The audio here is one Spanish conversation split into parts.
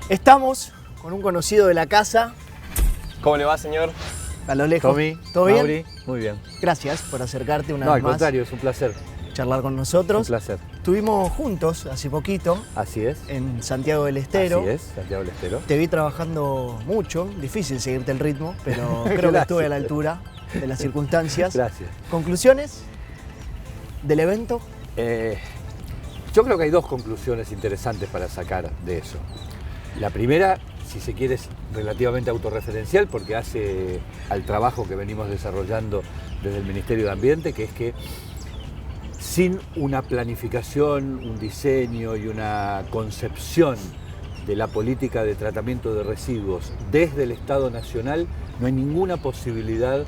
Estamos con un conocido de la casa. ¿Cómo le va, señor? A lo lejos. Tommy, ¿Todo bien? Mauri, muy bien. Gracias por acercarte una No, vez al más. contrario, es un placer. Charlar con nosotros. Un placer. Estuvimos juntos hace poquito Así es. en Santiago del Estero. Así es, Santiago del Estero. Te vi trabajando mucho, difícil seguirte el ritmo, pero creo que Gracias. estuve a la altura de las circunstancias. Gracias. ¿Conclusiones del evento? Yo creo que hay dos conclusiones interesantes para sacar de eso. La primera, si se quiere, es relativamente autorreferencial porque hace al trabajo que venimos desarrollando desde el Ministerio de Ambiente, que es que sin una planificación, un diseño y una concepción de la política de tratamiento de residuos desde el Estado Nacional, no hay ninguna posibilidad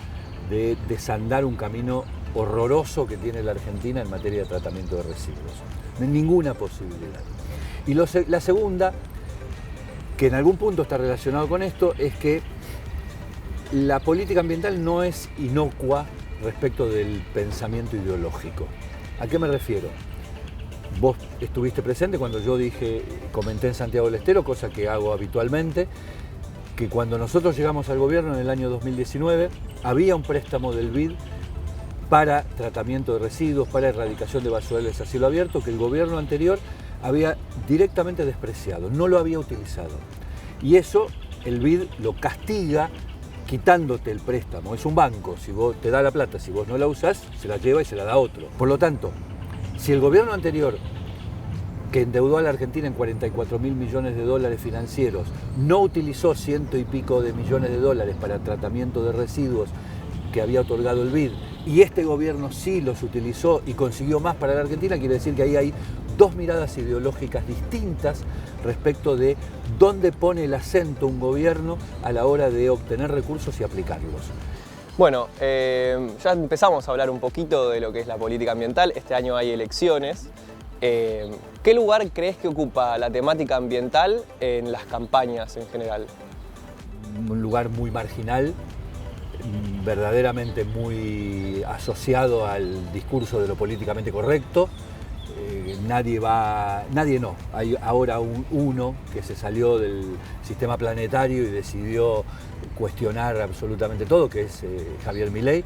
de desandar un camino horroroso que tiene la Argentina en materia de tratamiento de residuos. No hay ninguna posibilidad. Y la segunda, que en algún punto está relacionado con esto, es que la política ambiental no es inocua respecto del pensamiento ideológico. ¿A qué me refiero? Vos estuviste presente cuando yo comenté en Santiago del Estero, cosa que hago habitualmente, que cuando nosotros llegamos al gobierno en el año 2019, había un préstamo del BID para tratamiento de residuos, para erradicación de basurales a cielo abierto, que el gobierno anterior había directamente despreciado, no lo había utilizado. Y eso el BID lo castiga quitándote el préstamo. Es un banco, si vos te da la plata, si vos no la usás, se la lleva y se la da a otro. Por lo tanto, si el gobierno anterior, que endeudó a la Argentina en 44.000 millones de dólares financieros, no utilizó ciento y pico de millones de dólares para tratamiento de residuos que había otorgado el BID, y este gobierno sí los utilizó y consiguió más para la Argentina, quiere decir que ahí hay dos miradas ideológicas distintas respecto de dónde pone el acento un gobierno a la hora de obtener recursos y aplicarlos. Bueno, ya empezamos a hablar un poquito de lo que es la política ambiental. Este año hay elecciones. ¿Qué lugar crees que ocupa la temática ambiental en las campañas en general? Un lugar muy marginal, verdaderamente muy asociado al discurso de lo políticamente correcto. Hay ahora uno que se salió del sistema planetario y decidió cuestionar absolutamente todo, que es Javier Milei.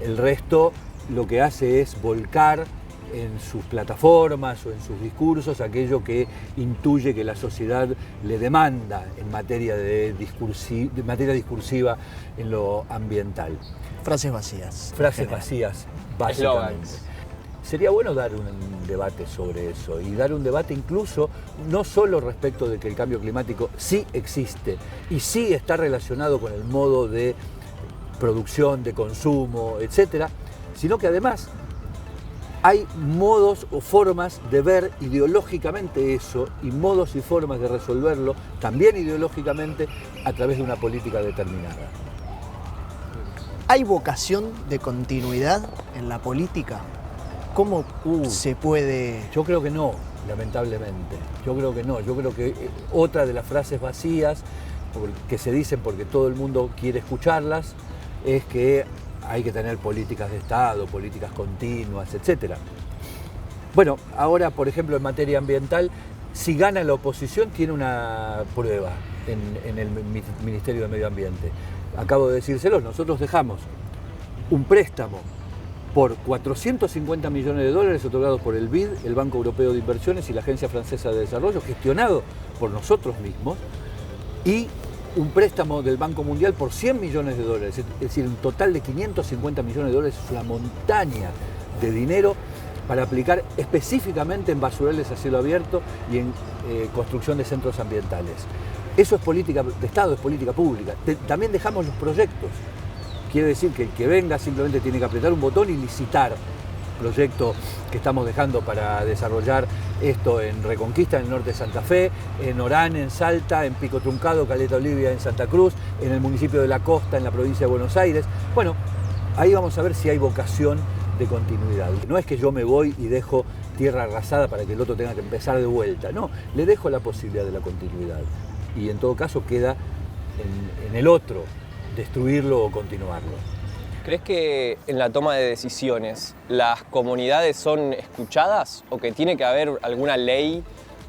El resto lo que hace es volcar en sus plataformas o en sus discursos aquello que intuye que la sociedad le demanda en materia discursiva en lo ambiental. Frases vacías. Frases vacías, básicamente. Sería bueno dar un debate sobre eso y dar un debate incluso no solo respecto de que el cambio climático sí existe y sí está relacionado con el modo de producción, de consumo, etcétera, sino que además hay modos o formas de ver ideológicamente eso y modos y formas de resolverlo también ideológicamente a través de una política determinada. ¿Hay vocación de continuidad en la política? ¿Cómo se puede...? Yo creo que no, lamentablemente. Yo creo que no. Yo creo que otra de las frases vacías que se dicen porque todo el mundo quiere escucharlas es que hay que tener políticas de Estado, políticas continuas, etc. Bueno, ahora, por ejemplo, en materia ambiental, si gana la oposición, tiene una prueba en el Ministerio de Medio Ambiente. Acabo de decírselo, nosotros dejamos un préstamo por 450 millones de dólares otorgados por el BID, el Banco Europeo de Inversiones y la Agencia Francesa de Desarrollo, gestionado por nosotros mismos, y un préstamo del Banco Mundial por 100 millones de dólares, es decir, un total de 550 millones de dólares, es una montaña de dinero para aplicar específicamente en basurales a cielo abierto y en construcción de centros ambientales. Eso es política de Estado, es política pública. También dejamos los proyectos. Quiere decir que el que venga simplemente tiene que apretar un botón y licitar. Proyecto que estamos dejando para desarrollar esto en Reconquista, en el norte de Santa Fe, en Orán, en Salta, en Pico Truncado, Caleta Olivia, en Santa Cruz, en el municipio de La Costa, en la provincia de Buenos Aires. Bueno, ahí vamos a ver si hay vocación de continuidad. No es que yo me voy y dejo tierra arrasada para que el otro tenga que empezar de vuelta. No, le dejo la posibilidad de la continuidad. Y en todo caso queda en el otro destruirlo o continuarlo. ¿Crees que en la toma de decisiones las comunidades son escuchadas o que tiene que haber alguna ley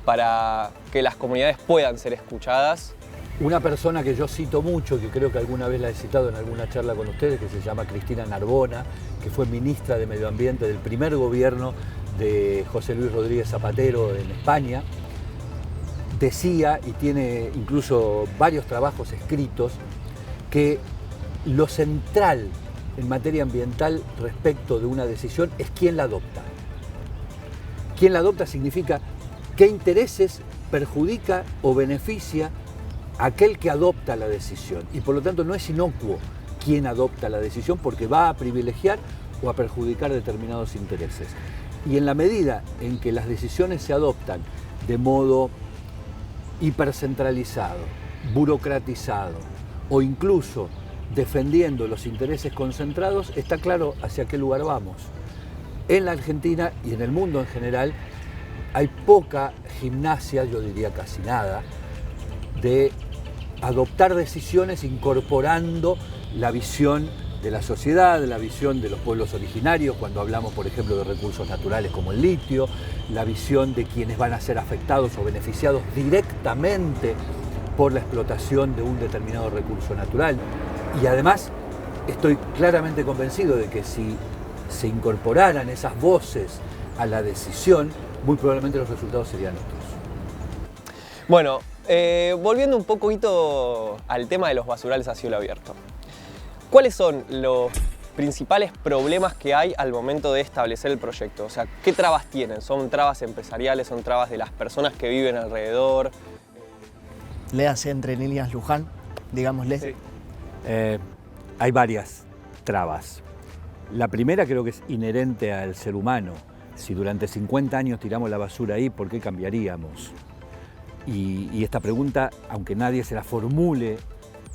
para que las comunidades puedan ser escuchadas? Una persona que yo cito mucho, que creo que alguna vez la he citado en alguna charla con ustedes, que se llama Cristina Narbona, que fue ministra de Medio Ambiente del primer gobierno de José Luis Rodríguez Zapatero en España, decía, y tiene incluso varios trabajos escritos, que lo central en materia ambiental respecto de una decisión es quién la adopta. Quién la adopta significa qué intereses perjudica o beneficia aquel que adopta la decisión, y por lo tanto no es inocuo quién adopta la decisión, porque va a privilegiar o a perjudicar determinados intereses. Y en la medida en que las decisiones se adoptan de modo hipercentralizado, burocratizado o incluso defendiendo los intereses concentrados, está claro hacia qué lugar vamos. En la Argentina y en el mundo en general hay poca gimnasia, yo diría casi nada, de adoptar decisiones incorporando la visión de la sociedad, la visión de los pueblos originarios, cuando hablamos, por ejemplo, de recursos naturales como el litio, la visión de quienes van a ser afectados o beneficiados directamente por la explotación de un determinado recurso natural. Y además, estoy claramente convencido de que si se incorporaran esas voces a la decisión, muy probablemente los resultados serían otros. Bueno, volviendo un poquito al tema de los basurales a cielo abierto. ¿Cuáles son los principales problemas que hay al momento de establecer el proyecto? O sea, ¿qué trabas tienen? ¿Son trabas empresariales? ¿Son trabas de las personas que viven alrededor? Léase entre líneas Luján, digámosle. Sí. Hay varias trabas. La primera creo que es inherente al ser humano. Si durante 50 años tiramos la basura ahí, ¿por qué cambiaríamos? Y esta pregunta, aunque nadie se la formule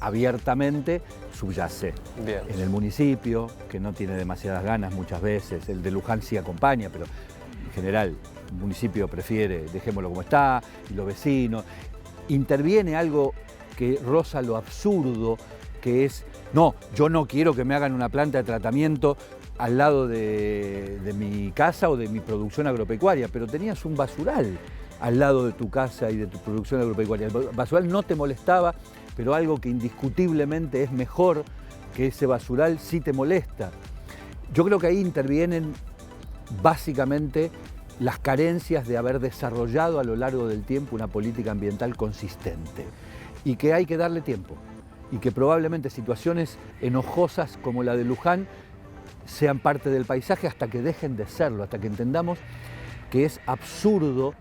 abiertamente, subyace. Bien. En el municipio, que no tiene demasiadas ganas muchas veces, el de Luján sí acompaña, pero en general el municipio prefiere dejémoslo como está, y los vecinos. Interviene algo que roza lo absurdo, que es, no, yo no quiero que me hagan una planta de tratamiento al lado de mi casa o de mi producción agropecuaria, pero tenías un basural al lado de tu casa y de tu producción agropecuaria. El basural no te molestaba, pero algo que indiscutiblemente es mejor que ese basural sí te molesta. Yo creo que ahí intervienen básicamente las carencias de haber desarrollado a lo largo del tiempo una política ambiental consistente y que hay que darle tiempo y que probablemente situaciones enojosas como la de Luján sean parte del paisaje hasta que dejen de serlo, hasta que entendamos que es absurdo,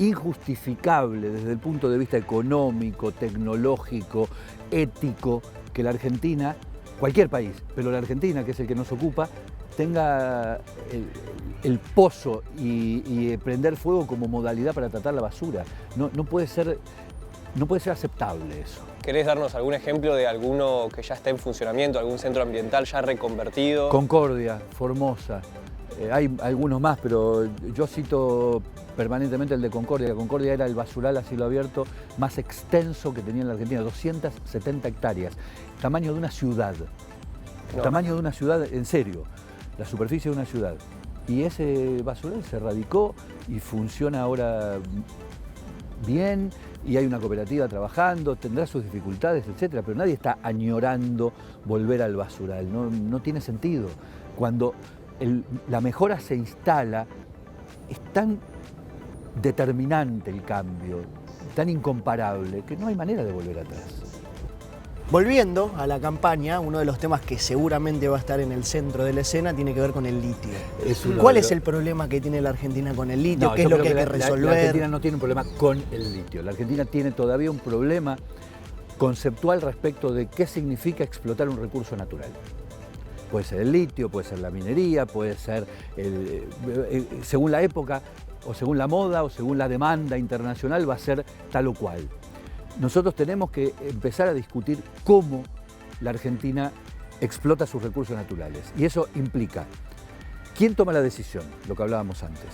injustificable desde el punto de vista económico, tecnológico, ético, que la Argentina, cualquier país, pero la Argentina, que es el que nos ocupa, tenga el pozo y prender fuego como modalidad para tratar la basura. No puede ser aceptable eso. ¿Querés darnos algún ejemplo de alguno que ya está en funcionamiento, algún centro ambiental ya reconvertido? Concordia, Formosa. Hay algunos más, pero yo cito permanentemente el de Concordia. Concordia era el basural a cielo abierto más extenso que tenía en la Argentina, 270 hectáreas, tamaño de una ciudad. No. Tamaño de una ciudad, en serio, la superficie de una ciudad. Y ese basural se radicó y funciona ahora bien, y hay una cooperativa trabajando, tendrá sus dificultades, etcétera, pero nadie está añorando volver al basural, no tiene sentido. Cuando la mejora se instala, es tan determinante el cambio, tan incomparable, que no hay manera de volver atrás. Volviendo a la campaña, uno de los temas que seguramente va a estar en el centro de la escena tiene que ver con el litio. ¿Cuál es el problema que tiene la Argentina con el litio? ¿Qué es lo que hay que resolver? La Argentina no tiene un problema con el litio. La Argentina tiene todavía un problema conceptual respecto de qué significa explotar un recurso natural. Puede ser el litio, puede ser la minería, puede ser, según la época, o según la moda, o según la demanda internacional, va a ser tal o cual. Nosotros tenemos que empezar a discutir cómo la Argentina explota sus recursos naturales. Y eso implica, ¿quién toma la decisión? Lo que hablábamos antes.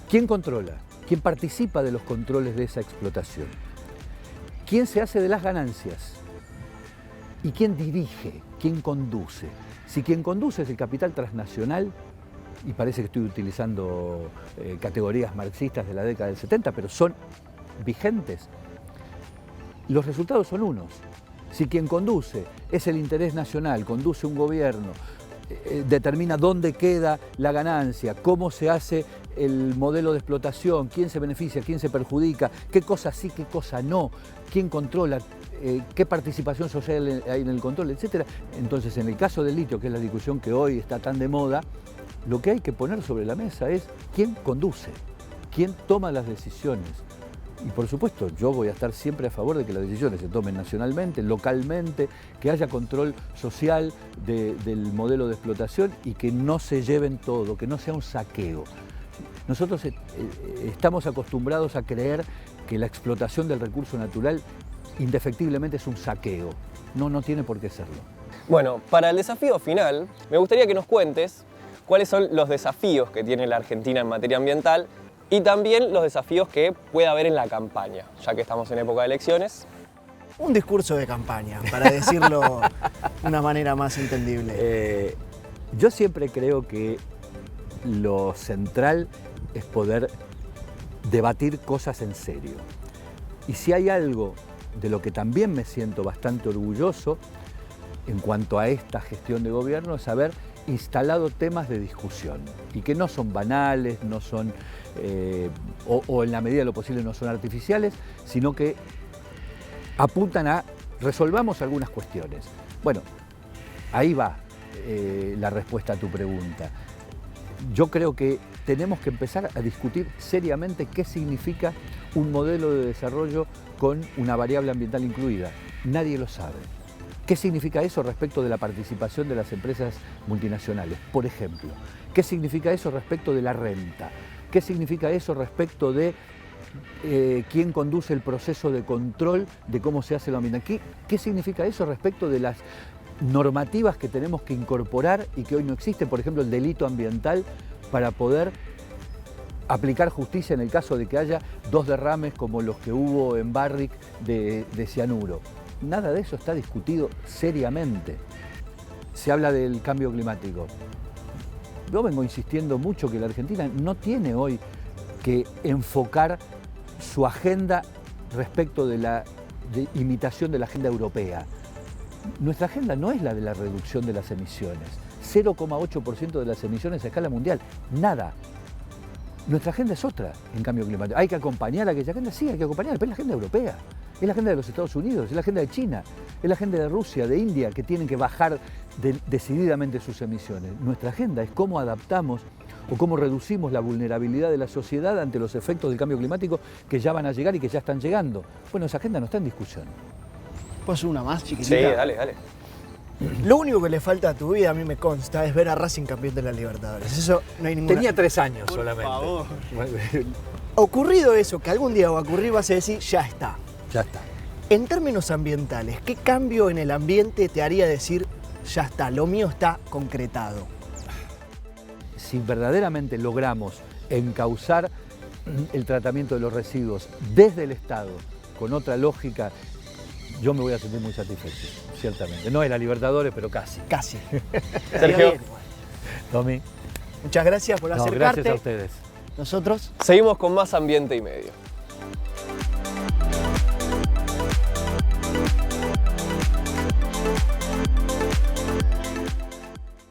¿Quién controla? ¿Quién participa de los controles de esa explotación? ¿Quién se hace de las ganancias? ¿Y quién dirige? ¿Quién conduce? Si quien conduce es el capital transnacional, y parece que estoy utilizando categorías marxistas de la década del 70, pero son vigentes. Los resultados son unos. Si quien conduce es el interés nacional, conduce un gobierno, determina dónde queda la ganancia, cómo se hace el modelo de explotación, quién se beneficia, quién se perjudica, qué cosa sí, qué cosa no, quién controla, qué participación social hay en el control, etc. Entonces, en el caso del litio, que es la discusión que hoy está tan de moda, lo que hay que poner sobre la mesa es quién conduce, quién toma las decisiones. Y por supuesto, yo voy a estar siempre a favor de que las decisiones se tomen nacionalmente, localmente, que haya control social del modelo de explotación y que no se lleven todo, que no sea un saqueo. Nosotros estamos acostumbrados a creer que la explotación del recurso natural indefectiblemente es un saqueo. No tiene por qué serlo. Bueno, para el desafío final, me gustaría que nos cuentes cuáles son los desafíos que tiene la Argentina en materia ambiental y también los desafíos que puede haber en la campaña, ya que estamos en época de elecciones. Un discurso de campaña, para decirlo de una manera más entendible. Yo siempre creo que lo central es poder debatir cosas en serio. Y si hay algo de lo que también me siento bastante orgulloso en cuanto a esta gestión de gobierno es haber instalado temas de discusión y que no son banales, no son, o en la medida de lo posible no son artificiales, sino que apuntan a resolvamos algunas cuestiones. Bueno, ahí va la respuesta a tu pregunta. Yo creo que tenemos que empezar a discutir seriamente qué significa un modelo de desarrollo con una variable ambiental incluida. Nadie lo sabe. ¿Qué significa eso respecto de la participación de las empresas multinacionales? Por ejemplo, ¿qué significa eso respecto de la renta? ¿Qué significa eso respecto de quién conduce el proceso de control de cómo se hace lo ambiental? ¿Qué significa eso respecto de las normativas que tenemos que incorporar y que hoy no existen? Por ejemplo, el delito ambiental para poder aplicar justicia en el caso de que haya 2 derrames como los que hubo en Barrick de cianuro. Nada de eso está discutido seriamente. Se habla del cambio climático. Yo vengo insistiendo mucho que la Argentina no tiene hoy que enfocar su agenda respecto de la imitación de la agenda europea. Nuestra agenda no es la de la reducción de las emisiones. 0,8% de las emisiones a escala mundial. Nada. Nuestra agenda es otra en cambio climático. ¿Hay que acompañar a aquella agenda? Sí, hay que acompañar, pero es la agenda europea. Es la agenda de los Estados Unidos, es la agenda de China, es la agenda de Rusia, de India, que tienen que bajar decididamente sus emisiones. Nuestra agenda es cómo adaptamos o cómo reducimos la vulnerabilidad de la sociedad ante los efectos del cambio climático que ya van a llegar y que ya están llegando. Bueno, esa agenda no está en discusión. ¿Puedo hacer una más, chiquitita? Sí, dale. Lo único que le falta a tu vida, a mí me consta, es ver a Racing campeón de la Libertadores. Eso no hay ninguna... Tenía 3 años Por solamente. favor. Ocurrido eso, que algún día va a ocurrir, vas a decir, ya está. Ya está. En términos ambientales, ¿qué cambio en el ambiente te haría decir, ya está, lo mío está concretado? Si verdaderamente logramos encauzar el tratamiento de los residuos desde el Estado con otra lógica, yo me voy a sentir muy satisfecho, ciertamente. No era Libertadores, pero casi. Casi. Sergio. Tommy. Muchas gracias por acercarte. Gracias a ustedes. Nosotros Seguimos con más Ambiente y Medio.